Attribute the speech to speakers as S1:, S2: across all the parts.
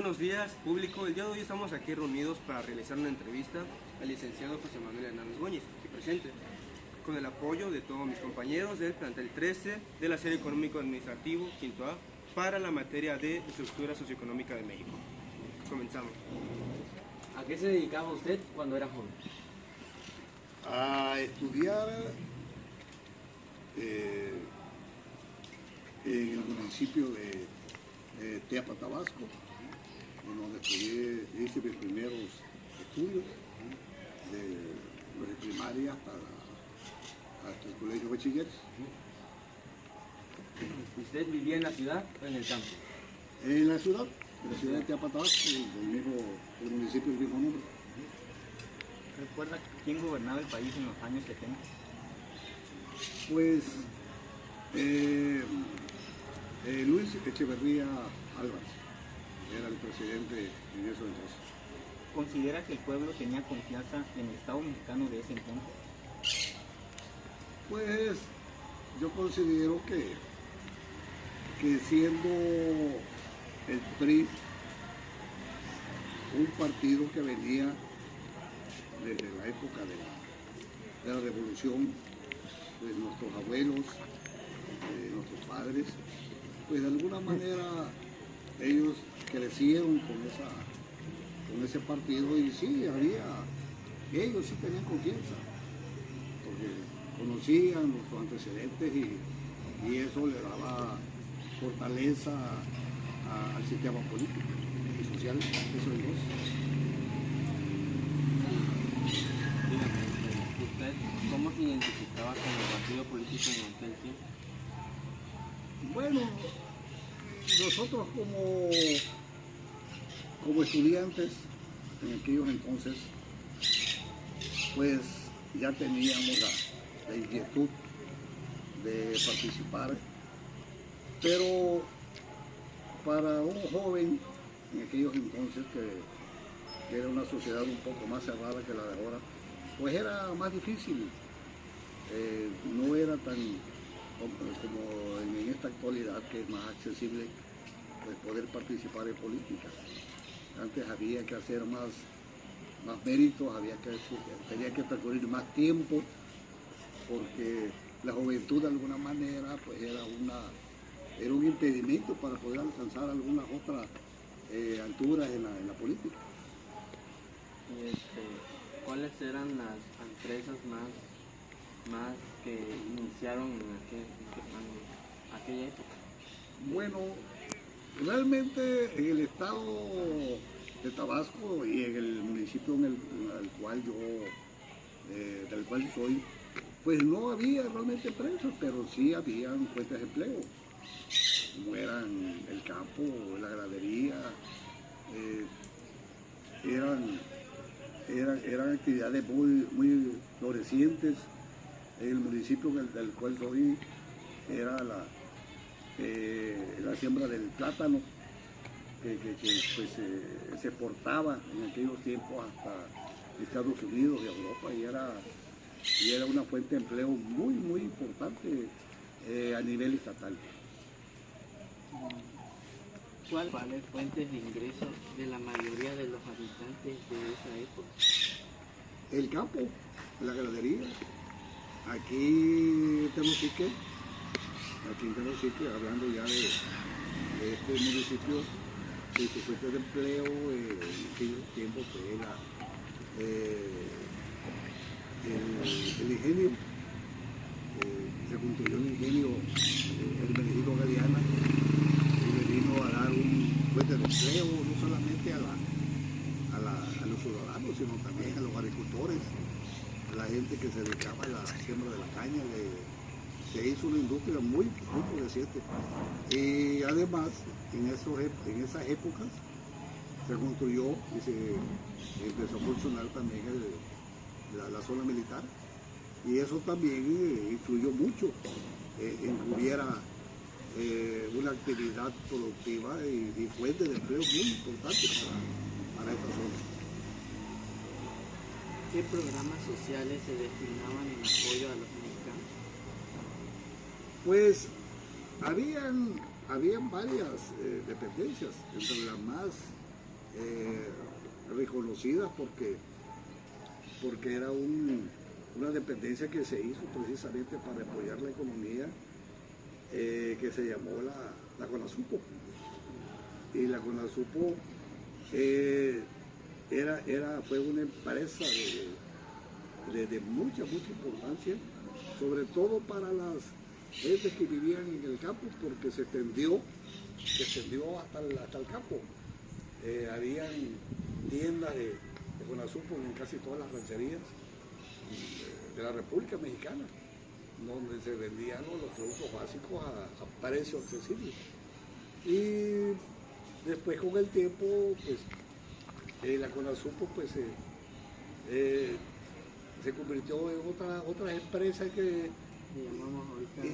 S1: buenos días, público. El día de hoy estamos aquí reunidos para realizar una entrevista al licenciado José Manuel Hernández Góñez, aquí presente, con el apoyo de todos mis compañeros del plantel 13 de la serie económico administrativo quinto A para la materia de estructura socioeconómica de México. Comenzamos.
S2: ¿A qué se dedicaba usted cuando era joven?
S3: A estudiar en el municipio de Teapa, Tabasco, en donde hice mis primeros estudios, desde primaria hasta el colegio de bachilleres.
S2: ¿Usted vivía en la ciudad o en el campo?
S3: En la ciudad de Teapa, Tabasco, el municipio del mismo nombre.
S4: ¿Recuerda quién gobernaba el país en los años 70?
S3: Pues Luis Echeverría Álvarez era el presidente en eso entonces.
S4: ¿Considera que el pueblo tenía confianza en el Estado mexicano de ese entonces?
S3: Pues yo considero que siendo el PRI un partido que venía desde la época de la revolución, de nuestros abuelos, de nuestros padres, pues de alguna manera ellos crecieron con ese partido y sí, ellos sí tenían confianza, porque conocían nuestros antecedentes y eso le daba fortaleza al sistema político y social, eso es dos.
S2: ¿Usted cómo se identificaba con el partido político en aquel tiempo?
S3: Bueno, nosotros como estudiantes en aquellos entonces, pues ya teníamos la inquietud de participar, pero para un joven en aquellos entonces que era una sociedad un poco más cerrada que la de ahora, pues era más difícil, no era tan como en esta actualidad que es más accesible pues, poder participar en política. Antes había que hacer más méritos, tenía que transcurrir más tiempo, porque la juventud de alguna manera pues era un impedimento para poder alcanzar algunas otras alturas en la política.
S2: ¿Cuáles eran las empresas más que iniciaron en aquella época?
S3: Bueno, realmente en el estado de Tabasco y en el municipio del cual soy, pues no había realmente empresas, pero sí habían fuentes de empleo, como eran el campo, la ganadería, eran actividades muy florecientes. En el municipio del cual soy era la siembra del plátano, que pues, se exportaba en aquellos tiempos hasta Estados Unidos y Europa, y era una fuente de empleo muy importante a nivel estatal.
S2: ¿Cuáles fuentes de ingresos de la mayoría de los habitantes de esa época?
S3: El campo, la ganadería. Aquí en Tenosique, hablando ya de este municipio, su fuente de empleo en aquellos tiempos fue el ingenio. Se construyó un ingenio, el Benedito Galeana, y le vino a dar un fuente de empleo no solamente a los ciudadanos, sino también a los agricultores, a la gente que se dedicaba a la siembra de la caña. Se hizo una industria muy floreciente. Y además, en esas épocas, se construyó y se empezó a funcionar también la zona militar. Y eso también influyó mucho en que hubiera una actividad productiva y fuente de empleo muy importante para esta zona.
S2: ¿Qué programas sociales se destinaban en apoyo a los mexicanos?
S3: Pues habían varias dependencias, entre las más reconocidas porque era una dependencia que se hizo precisamente para apoyar la economía, que se llamó la CONASUPO. Y la CONASUPO fue una empresa de mucha importancia, sobre todo para las gentes que vivían en el campo, porque se extendió hasta el campo. Habían tiendas de CONASUPO en casi todas las rancherías de la República Mexicana, donde se vendían los productos básicos a precio accesible. Y después, con el tiempo, pues la CONASUPO pues, se convirtió en otras empresas que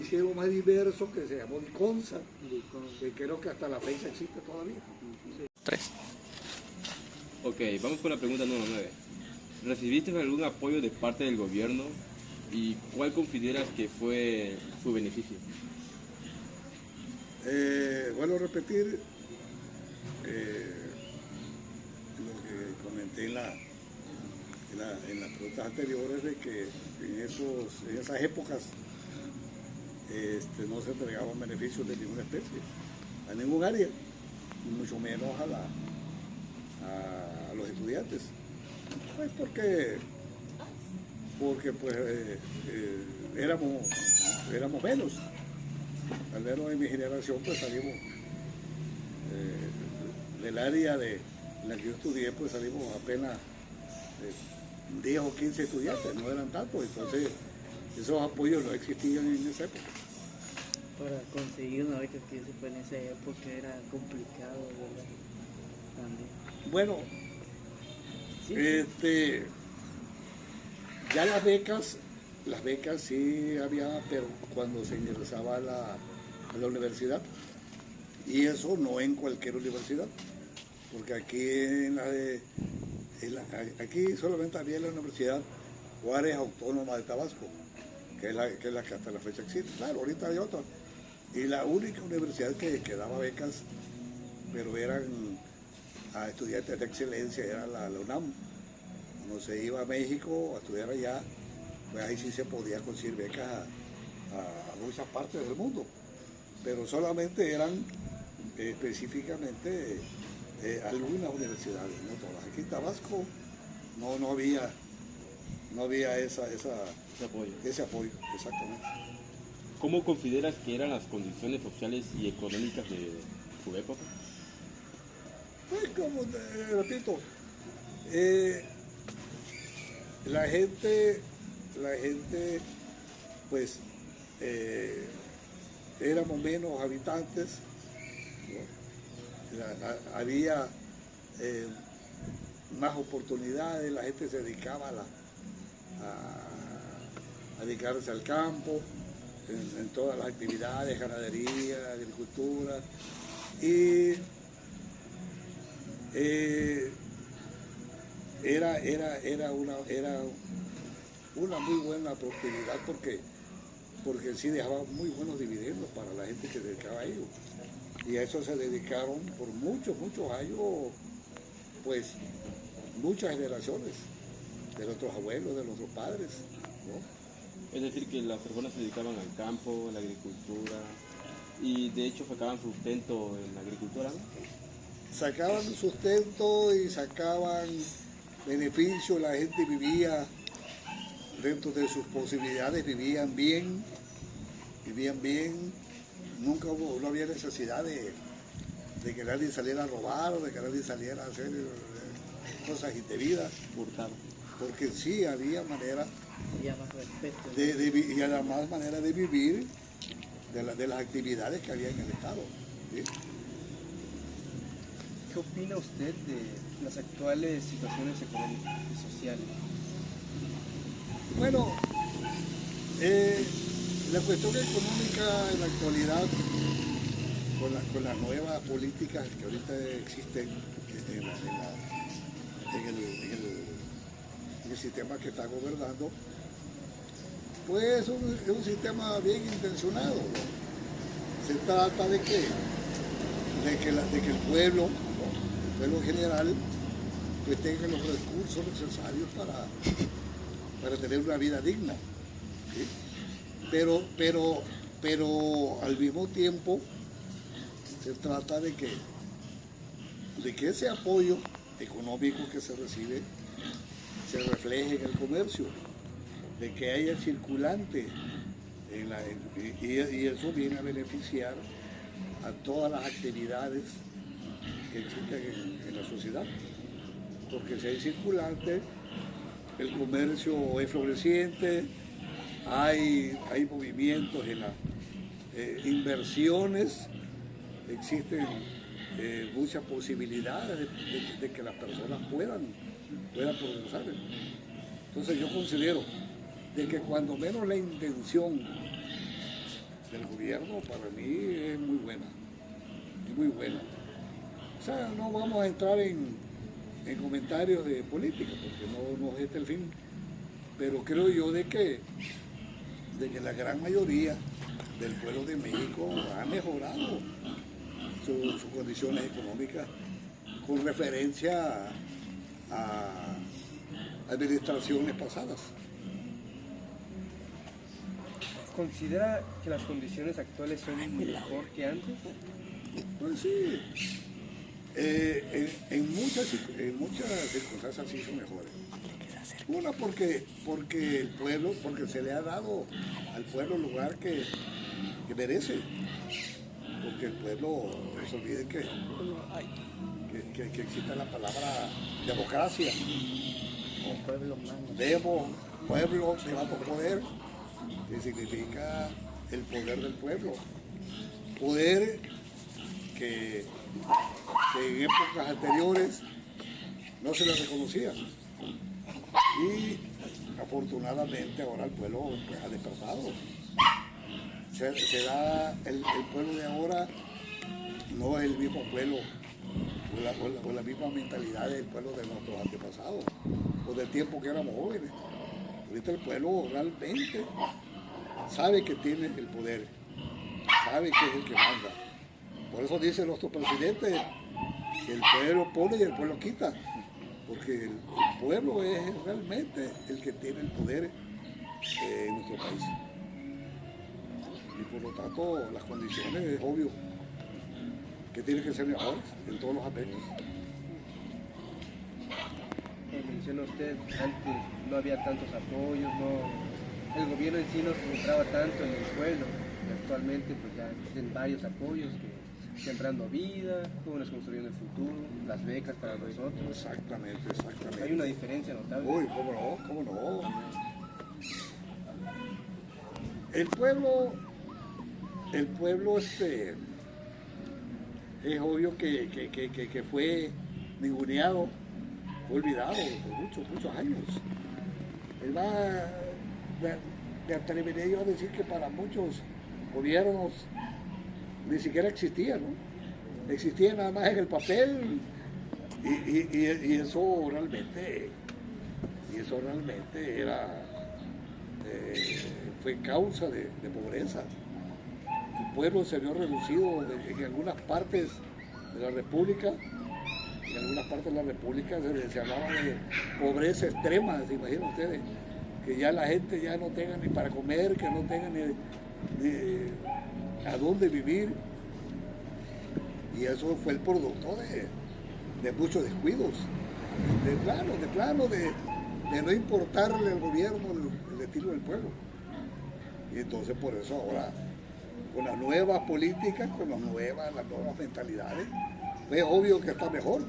S3: hicieron más diverso, que se llamó Diconsa, que creo que hasta la fecha existe todavía.
S1: 3.
S5: Ok, vamos con la pregunta número 9. ¿Recibiste algún apoyo de parte del gobierno y cuál consideras que fue su beneficio?
S3: Bueno, repetir lo que comenté en las preguntas anteriores, de que en esas épocas no se entregaban beneficios de ninguna especie, a ningún área, y mucho menos a los estudiantes. Pues porque pues, éramos menos. Al menos en mi generación pues salimos del área en la que yo estudié, pues salimos apenas 10 o 15 estudiantes, no eran tantos, entonces esos apoyos no existían en esa época.
S2: Para conseguir una beca que se fue en esa época era complicado, ¿verdad? También.
S3: Bueno,
S2: Sí.
S3: ya las becas sí había, pero cuando se ingresaba a la universidad, y eso no en cualquier universidad, porque aquí solamente había la Universidad Juárez Autónoma de Tabasco, que es la que hasta la fecha existe. Claro, ahorita hay otra. Y la única universidad que daba becas, pero eran a estudiantes de excelencia, era la UNAM. Cuando se iba a México a estudiar allá, pues ahí sí se podía conseguir becas a muchas partes del mundo, pero solamente eran específicamente algunas universidades, no todas. Aquí en Tabasco no había ese apoyo, exactamente.
S5: ¿Cómo consideras que eran las condiciones sociales y económicas de su época?
S3: Pues como te repito, la gente pues éramos menos habitantes, ¿no? Había más oportunidades, la gente se dedicaba a dedicarse al campo, en todas las actividades, ganadería, agricultura, y era una muy buena productividad, porque sí dejaba muy buenos dividendos para la gente que se dedicaba a ello. Y a eso se dedicaron por muchos años, pues muchas generaciones de nuestros abuelos, de nuestros padres, ¿no?
S5: Es decir, que las personas se dedicaban al campo, a la agricultura, y de hecho sacaban sustento en la agricultura, ¿no?
S3: Sacaban sustento y sacaban beneficio, la gente vivía dentro de sus posibilidades, vivían bien, no había necesidad de que nadie saliera a robar o de que nadie saliera a hacer cosas indebidas, porque sí había manera
S2: Había más respeto.
S3: y además manera de vivir de las actividades que había en el Estado, ¿sí?
S1: ¿Qué opina usted de las actuales situaciones económicas y sociales?
S3: Bueno, la cuestión económica en la actualidad, con las nuevas políticas que ahorita existen en el sistema que está gobernando, pues es un sistema bien intencionado, ¿no? Se trata de que el pueblo, ¿no? pueblo en general pues tenga los recursos necesarios para tener una vida digna. ¿Sí? Pero al mismo tiempo se trata de que ese apoyo económico que se recibe se refleje en el comercio, de que haya circulante y eso viene a beneficiar a todas las actividades que existen en la sociedad, porque si hay circulante, el comercio es floreciente, hay movimientos en las inversiones, existen muchas posibilidades de que las personas puedan progresar. Entonces yo considero de que cuando menos la intención del gobierno para mí es muy buena, es muy buena. O sea, no vamos a entrar en comentarios de política porque no es este el fin, pero creo yo de que la gran mayoría del pueblo de México ha mejorado sus condiciones económicas con referencia a administraciones pasadas.
S1: ¿Considera que las condiciones actuales son mejor que antes?
S3: Pues sí, en muchas circunstancias sí son mejores. Una porque el pueblo, porque se le ha dado al pueblo el lugar que merece. Porque el pueblo, no se olviden que existe la palabra democracia.
S2: El pueblo manda.
S3: Pueblo, clamo poder, que significa el poder del pueblo. Poder que en épocas anteriores no se le reconocía. Y afortunadamente ahora el pueblo pues, ha despertado. El pueblo de ahora no es el mismo pueblo o la misma mentalidad del pueblo de nuestros antepasados o del tiempo que éramos jóvenes. Ahorita el pueblo realmente sabe que tiene el poder, sabe que es el que manda. Por eso dice nuestro presidente que el pueblo pone y el pueblo quita, porque el pueblo es realmente el que tiene el poder en nuestro país. Y por lo tanto las condiciones es obvio que tienen que ser mejores en todos los aspectos.
S1: Menciona usted, antes no había tantos apoyos, el gobierno en sí no se centraba tanto en el pueblo. Y actualmente pues ya existen varios apoyos que Sembrando Vida, Jóvenes Construyendo el Futuro, las becas para nosotros.
S3: Exactamente.
S1: Hay una diferencia notable.
S3: Uy, cómo no. El pueblo es obvio que fue ninguneado, fue olvidado por muchos años. Es más, me atrevería yo a decir que para muchos gobiernos ni siquiera existía, ¿no? Existía nada más en el papel y eso realmente fue causa de pobreza. El pueblo se vio reducido en algunas partes de la República. En algunas partes de la República se hablaba de pobreza extrema, ¿se imaginan ustedes? Que ya la gente ya no tenga ni para comer, que no tenga ni a dónde vivir. Y eso fue el producto de muchos descuidos. De plano, de no importarle al gobierno el destino del pueblo. Y entonces por eso ahora, con las nuevas políticas, con las nuevas mentalidades, es obvio que está mejor,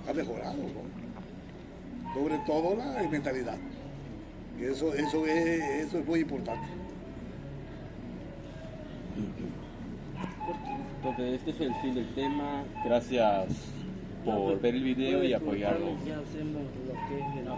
S3: ha mejorado, ¿no? Sobre todo la mentalidad. Y eso es muy importante.
S5: Entonces, este es el fin del tema. Gracias por ver el video y aportarnos.
S2: Ya hacemos lo que es el